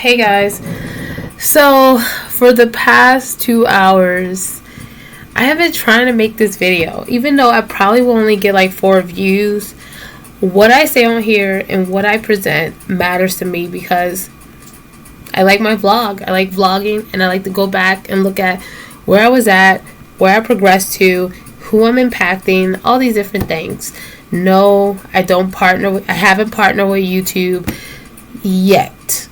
Hey guys. So, for the past 2 hours, I have been trying to make this video. Even though I probably will only get like 4 views, what I say on here and what I present matters to me because I like my vlog. I like vlogging and I like to go back and look at where I was at, where I progressed to, who I'm impacting, all these different things. No, I haven't partnered with YouTube yet.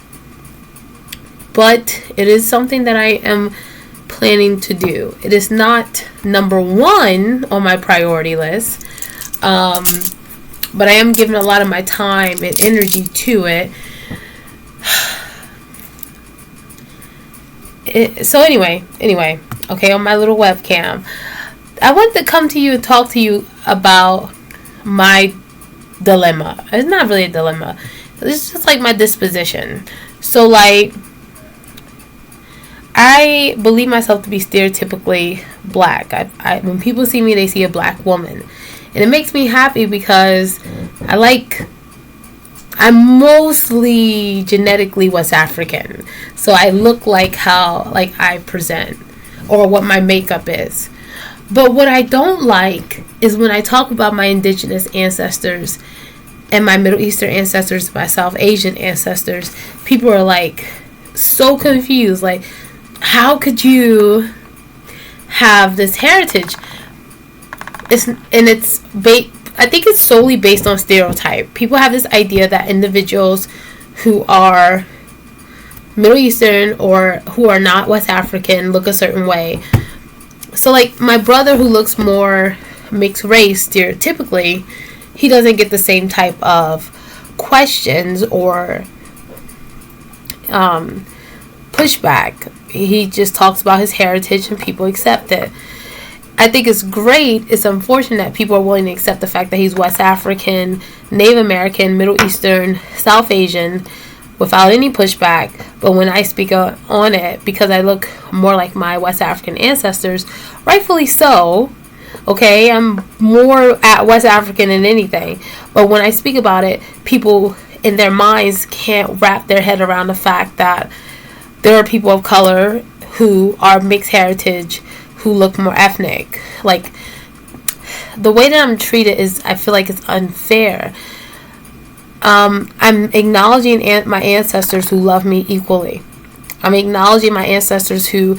But it is something that I am planning to do. It is not number one on my priority list. But I am giving a lot of my time and energy to it. So anyway, okay, on my little webcam, I wanted to come to you and talk to you about my dilemma. It's not really a dilemma. It's just like my disposition. So like, I believe myself to be stereotypically black. When people see me, they see a black woman. And it makes me happy because I'm mostly genetically West African. So I look like how I present or what my makeup is. But what I don't like is when I talk about my indigenous ancestors and my Middle Eastern ancestors, my South Asian ancestors, people are like so confused. Like, how could you have this heritage? I think it's solely based on stereotype. People have this idea that individuals who are Middle Eastern or who are not West African look a certain way. So like my brother who looks more mixed race stereotypically, he doesn't get the same type of questions or pushback. He just talks about his heritage and people accept it. I think it's great. It's unfortunate that people are willing to accept the fact that he's West African, Native American, Middle Eastern, South Asian without any pushback. But when I speak on it, because I look more like my West African ancestors, rightfully so, okay, I'm more West African than anything. But when I speak about it, people in their minds can't wrap their head around the fact that there are people of color who are mixed heritage who look more ethnic. Like, the way that I'm treated is, I feel like it's unfair. I'm acknowledging my ancestors who love me equally. I'm acknowledging my ancestors who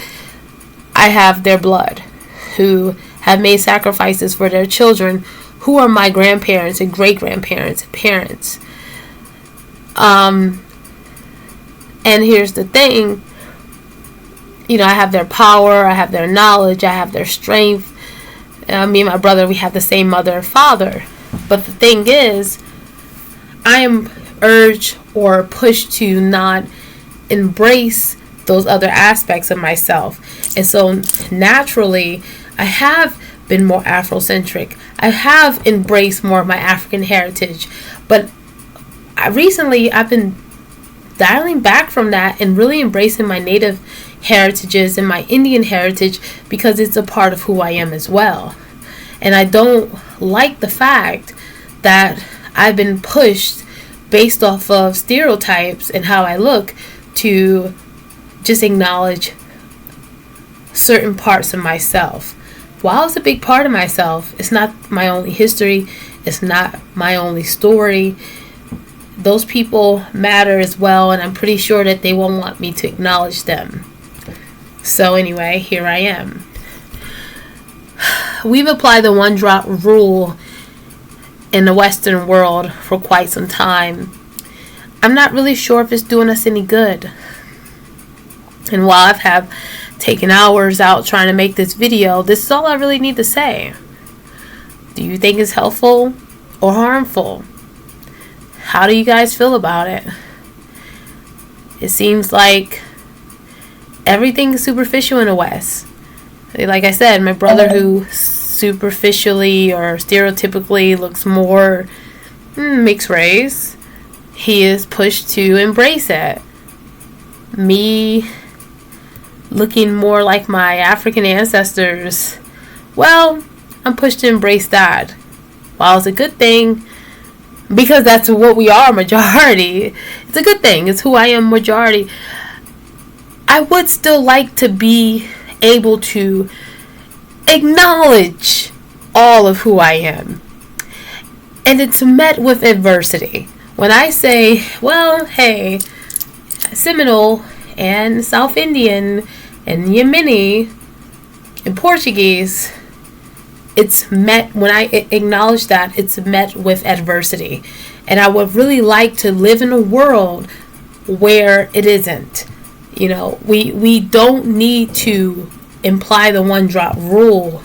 I have their blood, who have made sacrifices for their children, who are my grandparents and great-grandparents and parents. And here's the thing, I have their power, I have their knowledge, I have their strength. Me and my brother, we have the same mother and father. But the thing is, I am urged or pushed to not embrace those other aspects of myself. And so naturally, I have been more Afrocentric. I have embraced more of my African heritage. But recently, I've been dialing back from that and really embracing my native heritages and my Indian heritage because it's a part of who I am as well. And I don't like the fact that I've been pushed based off of stereotypes and how I look to just acknowledge certain parts of myself. While it's a big part of myself, it's not my only history, it's not my only story. Those people matter as well, and I'm pretty sure that they won't want me to acknowledge them. So anyway, here I am. We've applied the one-drop rule in the Western world for quite some time. I'm not really sure if it's doing us any good. And while I have taken hours out trying to make this video, this is all I really need to say. Do you think it's helpful or harmful? How do you guys feel about it? It seems like everything is superficial in the West. Like I said, my brother who superficially or stereotypically looks more mixed race, he is pushed to embrace it. Me looking more like my African ancestors, well, I'm pushed to embrace that. While it's a good thing, because that's what we are, majority. It's a good thing. It's who I am, majority. I would still like to be able to acknowledge all of who I am. And it's met with adversity. When I say, well, hey, Seminole and South Indian and Yemeni and Portuguese, it's met, when I acknowledge that, it's met with adversity. And I would really like to live in a world where it isn't. You know, we don't need to imply the one drop rule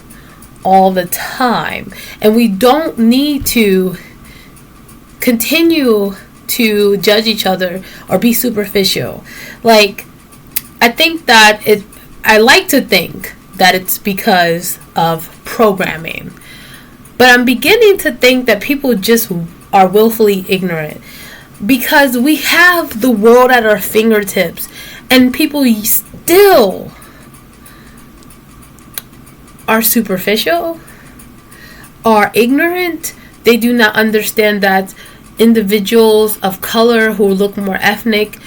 all the time. And we don't need to continue to judge each other or be superficial. Like, I think that I like to think that it's because of programming. But I'm beginning to think that people just are willfully ignorant, because we have the world at our fingertips and people still are superficial, are ignorant. They do not understand that individuals of color who look more ethnic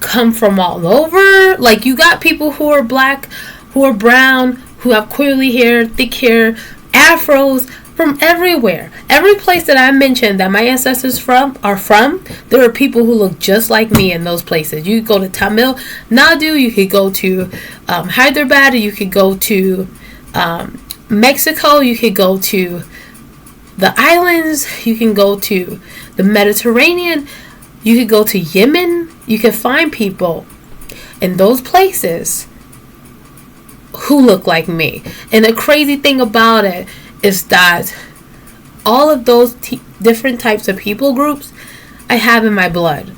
come from all over. Like, you got people who are black, who are brown, who have curly hair, thick hair, afros, from everywhere. Every place that I mentioned that my ancestors are from, there are people who look just like me in those places. You could go to Tamil Nadu, you could go to Hyderabad, you could go to Mexico, you could go to the islands, you can go to the Mediterranean, you could go to Yemen. You can find people in those places who look like me. And the crazy thing about it is that all of those different types of people groups I have in my blood.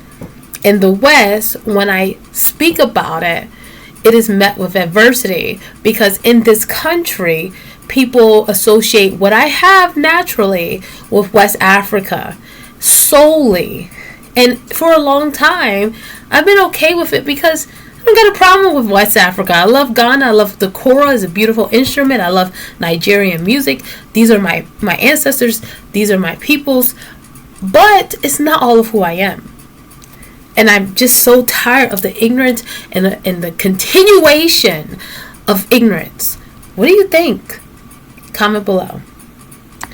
In the West, when I speak about it, it is met with adversity, because in this country, people associate what I have naturally with West Africa solely. And for a long time, I've been okay with it, because I don't got a problem with West Africa. I love Ghana. I love the kora. It's a beautiful instrument. I love Nigerian music. These are my ancestors. These are my peoples. But it's not all of who I am. And I'm just so tired of the ignorance and the continuation of ignorance. What do you think? Comment below.